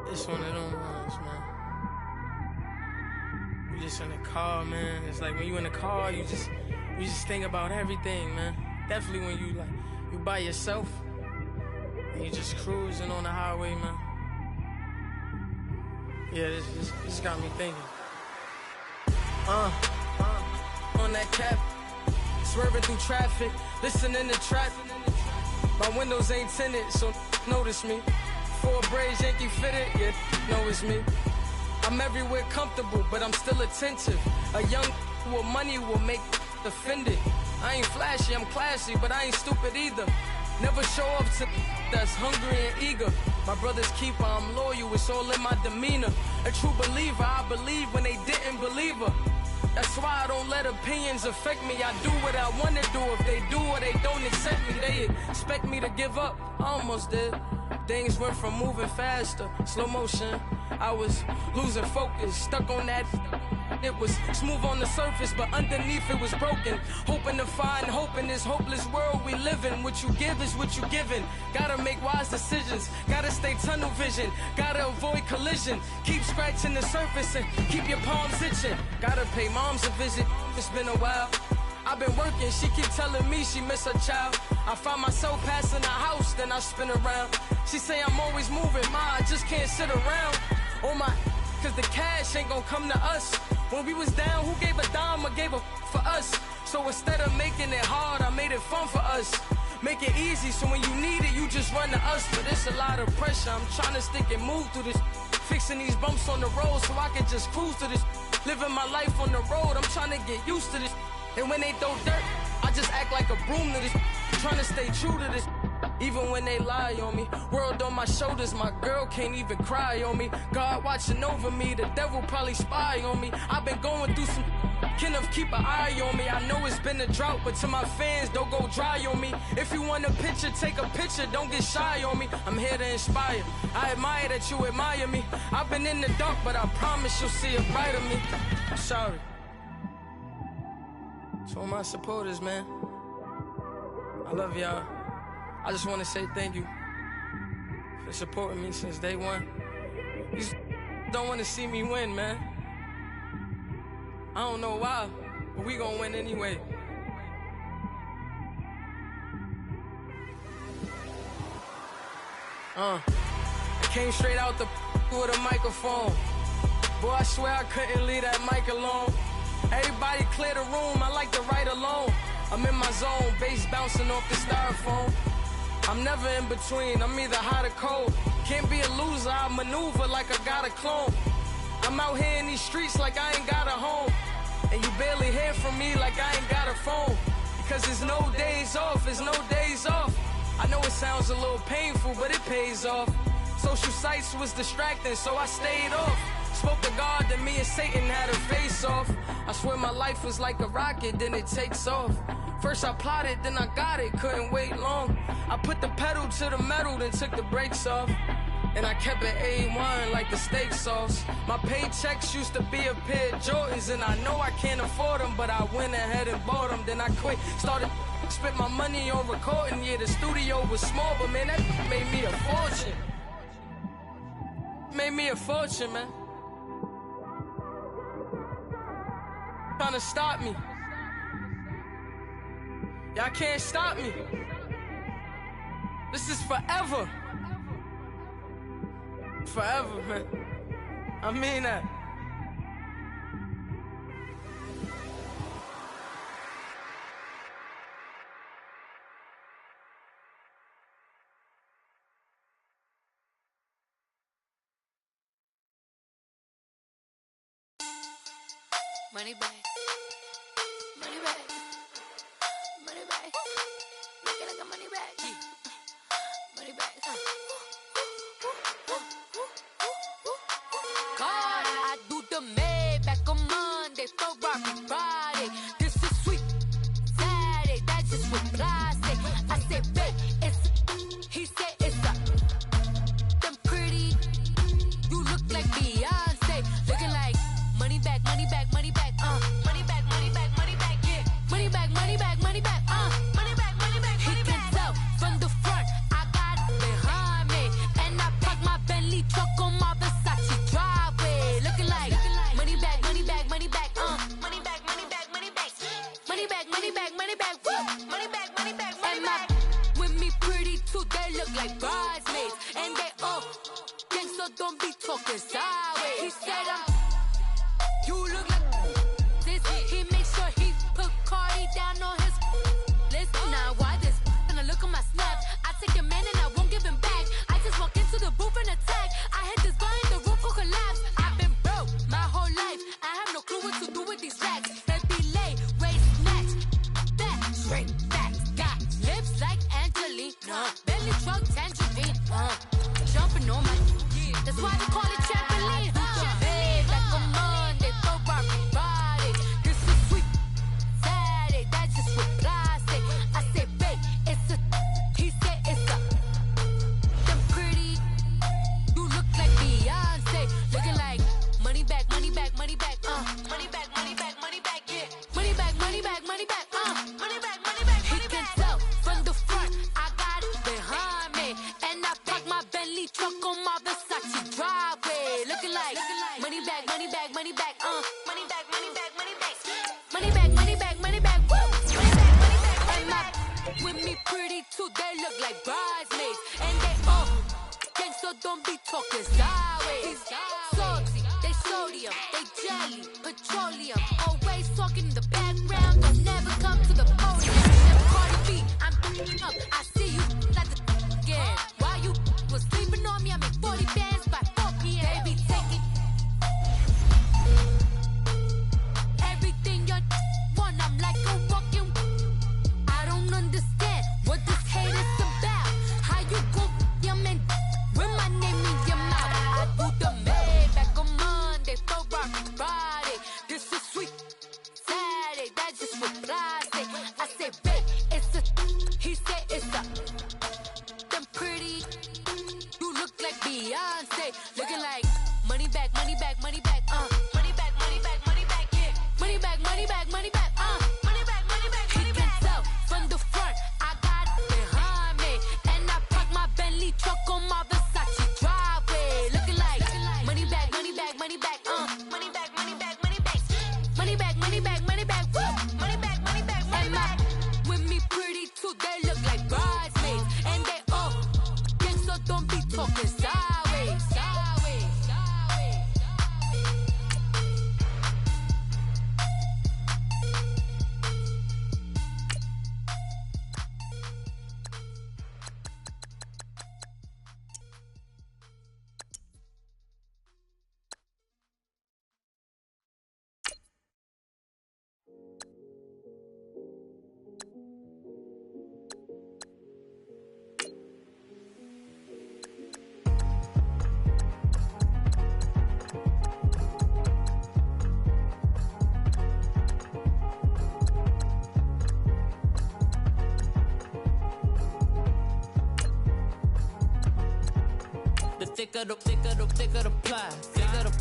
It's one of them ones, man. You just in the car, man. It's like when you in the car, you just think about everything, man. Definitely when you by yourself and you just cruising on the highway, man. Yeah, this got me thinking. On that cap, swerving through traffic, listening to trap. My windows ain't tinted, so notice me. 4 braids, Yankee fitted, yeah, know it's me. I'm everywhere comfortable, but I'm still attentive. A young with money will make offended. I ain't flashy, I'm classy, but I ain't stupid either. Never show up to that's hungry and eager. My brother's keeper, I'm loyal, it's all in my demeanor. A true believer, I believe when they didn't believe her. That's why I don't let opinions affect me. I do what I want to do. If they do or they don't accept me, they expect me to give up. I almost did. Things went from moving faster, slow motion. I was losing focus, stuck on that. It was smooth on the surface, but underneath it was broken. Hoping to find hope in this hopeless world we live in. What you give is what you given. Gotta make wise decisions. Gotta stay tunnel vision. Gotta avoid collision. Keep scratching the surface and keep your palms itching. Gotta pay moms a visit. It's been a while. I've been working, she keep telling me she miss her child. I find myself passing the house, then I spin around. She say I'm always moving, ma, I just can't sit around. Oh my, cause the cash ain't gonna come to us. When we was down, who gave a dime or gave a for us? So instead of making it hard, I made it fun for us. Make it easy, so when you need it, you just run to us. But it's a lot of pressure, I'm trying to stick and move through this. Fixing these bumps on the road so I can just cruise to this. Living my life on the road, I'm trying to get used to this. And when they throw dirt, I just act like a broom to this. Trying to stay true to this. Even when they lie on me. World on my shoulders, my girl can't even cry on me. God watching over me, the devil probably spy on me. I've been going through some Kenneth, keep an eye on me. I know it's been a drought, but to my fans, don't go dry on me. If you want a picture, take a picture, don't get shy on me. I'm here to inspire. I admire that you admire me. I've been in the dark, but I promise you'll see a brighter me. I'm sorry. To all my supporters, man, I love y'all. I just want to say thank you for supporting me since day one. You don't want to see me win, man. I don't know why, but we gonna win anyway. I came straight out the with a microphone. Boy, I swear I couldn't leave that mic alone. Everybody clear the room, I like to write alone. I'm in my zone, bass bouncing off the styrofoam. I'm never in between, I'm either hot or cold. Can't be a loser, I maneuver like I got a clone. I'm out here in these streets like I ain't got a home. And you barely hear from me like I ain't got a phone. Because there's no days off, there's no days off. I know it sounds a little painful, but it pays off. Social sites was distracting, so I stayed off. Spoke to God, then me and Satan had a face off. I swear my life was like a rocket, then it takes off. First I plotted, then I got it, couldn't wait long. I put the pedal to the metal, then took the brakes off. And I kept it A1 like the steak sauce. My paychecks used to be a pair of Jordans, and I know I can't afford them, but I went ahead and bought them. Then I quit, started spent my money on recording. Yeah, the studio was small, but man, that made me a fortune. Made me a fortune, man. Trying to stop me. Y'all can't stop me. This is forever. Forever, man. I mean that. Money back. Money back. Money back. Make it like a money back. Money back. God, I do the Maybach on Monday, Ferrari Friday. This is sweet Saturday, that's just what plastic. I said, babe, it's, he said it's a, them pretty, you look like Beyonce, looking like money back, money back, money back, money back, money back, money back, yeah, money back, money back, money back, money back, money back, he can tell from the front, I got it behind me, and I park my Bentley truck on my Versace driveway, looking like money back, money back, money back, money back, money back, money back, money back, money back, money back, woo, money back, money back, money back, with me pretty too, they look like bridesmaids, and they all think so, don't be talking sideways. He said you look like this. He makes sure he put Cardi down on his list. Now why this? And I look at my snap. I take your man and I won't give him back. I just walk into the booth and attack. I hit this guy in the roof will collapse. I've been broke my whole life. I have no clue what to do with these racks. Heavy lay, waist snatch, back, straight back. Got lips like Angelina, belly truck tangerine. Jumping on my, that's why they call it trampoline. Like a Monday, Ferrari Friday. This is sweet Saturday, that's just with plastic. I said, babe, it's a, he said it's a, them pretty, you look like Beyonce, looking like money back, money back, money back, money back, money back, money back, yeah, money back, money back, money back, money back, money back. He can tell from the front, I got it behind me, and I park my Bentley truck on my Versace driveway, looking like money back, money back, money back, money back, money back, money back, money back, money back, money back, woo, money back, money back, money back. With me pretty too, they look like bridesmaids, and they all think so, don't be talking sideways. Salty, they sodium, they jelly, petroleum, always talking in the background, don't never come to the podium. Cardi B, I'm up, I see you like the again. Why you was sleeping on me? I make 40 bands by 4 p.m. They be taking everything you want. I'm like a walking. I don't understand what this hate is about. How you go your man with my name in your mouth? I do the Maybach on Monday, Ferrari Friday. This is sweet Saturday, that's just with plastic. I say, babe, it's a, he said it's a, them pretty, you look like Beyonce, looking like money back, money back, money back, money back, money back, money back, yeah, money back, money back, money back, money back, money back, money back. He can tell from the front, I got it behind me, and I park my Bentley truck on my Versace driveway, looking like money back, money back, money back, money back, money back, money back, money back, money back, money back, woo, money back, money back, money back. With me pretty too, they look like bridesmaids, and they all think so, don't be talking sideways, sideways, sideways. thicker the ply, thicker the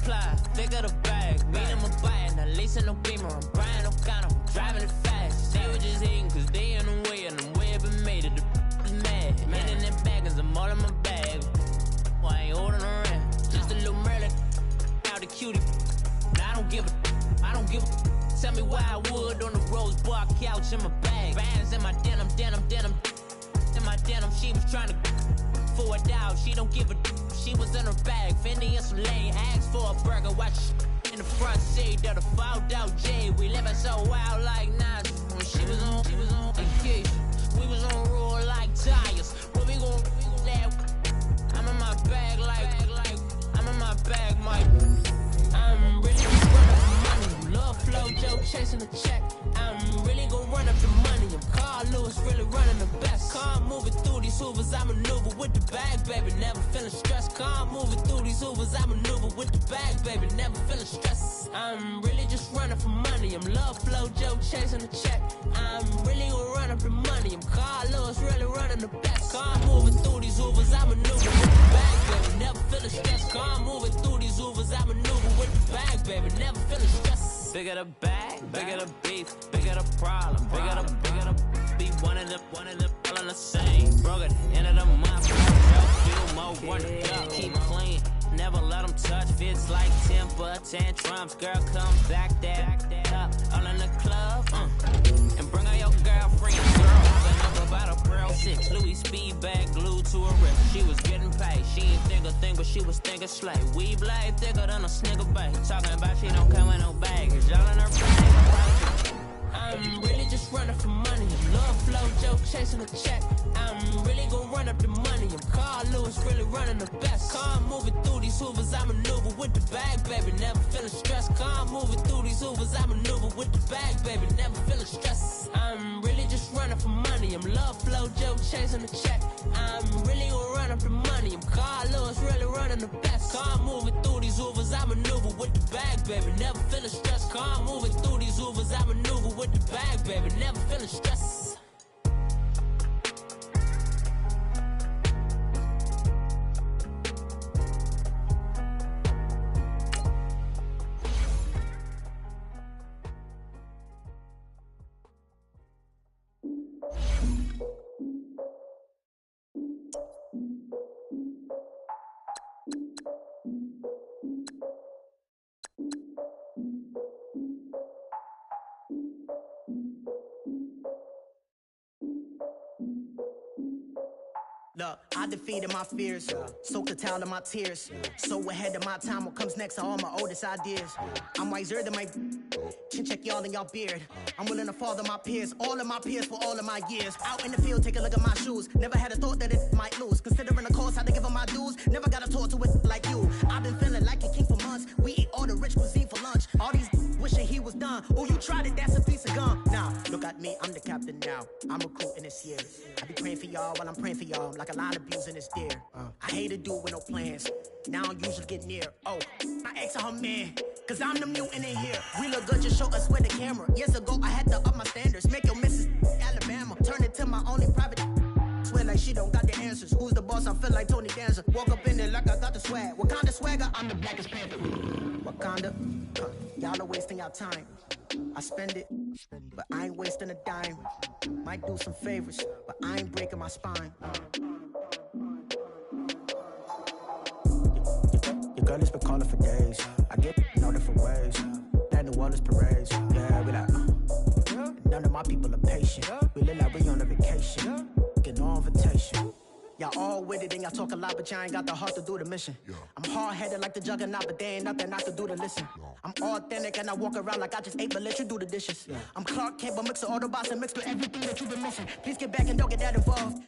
ply, thicker the bag. Mean I'm a buying, at least in no beamer. I'm buying no kind of driving it fast. They were just hating cause they in the way and the way I've been made it. The mad, man in that bag cause I'm all in my bag. Well, I ain't holding around, just a little Merlin. Now the cutie, now I don't give a. Tell me why I would on the rose bar couch in my bag. Bands in my denim. In my denim, she was trying to for it out. She don't give a. She was in her bag. Fendi and some lane. Asked for a burger. Watch in the front seat of the fouled out J. We living so wild like Nas. When she was on vacation. We was on roll like tires. When we gon' that? I'm in my bag like I'm in my bag, Mike. I'm really just running for money. Love flow, Joe chasing the check. I'm really gon' run up the money. I'm Carl Lewis, really running the best. Car moving through these Hoovers, I maneuver with the bag, baby. Never feeling stressed. Car moving through these Hoovers, I maneuver with the bag, baby. Never feeling stressed. I'm really just running for money. I'm love flow, Joe chasing the check. I'm really gon' run up the money. I'm Carl Lewis, really running the best. Car moving through these Hoovers, I maneuver with the bag, baby. Never feeling stressed. Car moving through these Hoovers, I maneuver with the bag, baby. Never feeling stressed. Bigger the bag, bigger the beef, bigger the problem, bigger the be one in the all in the same. Broke at the end of the month, feel more work up, keep clean, never let them touch. Fits like temper tantrums, girl come back that up, all in the club, and bring out your girlfriend, girl. Hopping up about a Pearl 6, Louis speed bag glued to her wrist. She was getting paid, she ain't think a thing, but she was thinking slay. We blade thicker than a snigger bag. Talking about she don't come with no baggage, y'all in her bag. I'm really just running for money. Love flow, joke, chasing a check. I'm really gon' run up the money. I'm Carl Lewis, really running the best. Car moving through these Hoovers, I maneuver with the bag, baby. Never feeling stressed. Car moving through these Hoovers, I maneuver with the bag, baby. Never feeling stressed. I'm really just running for money. I'm love flow, joke, chasing a check. I'm really gon' run up the money. I'm Carl Lewis, really running the best. Car moving through these Hoovers, I maneuver with the bag, baby. Never feeling stressed. Car moving through these Hoovers, I maneuver with the bag, baby. Never feeling stressed. Look, I defeated my fears, soaked the towel of my tears. So ahead of my time, what comes next are all my oldest ideas. I'm wiser than my chin check y'all in y'all beard. I'm willing to father my peers, all of my peers for all of my years. Out in the field, take a look at my shoes. Never had a thought that it might lose. Considering the cost, had to give them my dues. Never got a talk to it like you. I've been feeling like a king for months. We eat all the rich cuisine for lunch. All these wishing he was done. Oh, you tried it, that's a piece of gum. Now, look at me, I'm the captain now. I'm recruiting this year. I be praying for y'all while I'm praying for y'all. Like a line of abusing this deer. I hate to do it with no plans. Now I don't usually get near. Oh, my ex her man. Cause I'm the mutant in here. We look good, just show us where the camera. Years ago, I had to up my standards. Make your Mrs. Alabama. Turn it to my only private. Swear like she don't got the answers. Who's the boss? I feel like Tony Danza. Walk up in there like I got the swag. What kind of swagger? I'm the blackest panther. Wakanda. Y'all are wasting your time. I spend it, but I ain't wasting a dime. Might do some favors, but I ain't breaking my spine. Your girl has been calling for days. I get in all different ways. That New Orleans parades. Yeah, we like, none of my people are patient. We look like we on a vacation. Get no invitation. Y'all all with it and y'all talk a lot, but y'all ain't got the heart to do the mission. I'm hard-headed like the juggernaut, but there ain't nothing I can do to listen. I'm authentic and I walk around like I just ate, but let you do the dishes. I'm Clark Kent, but mix of Autobots and mixed with everything that you've been missing. Please get back and don't get that involved.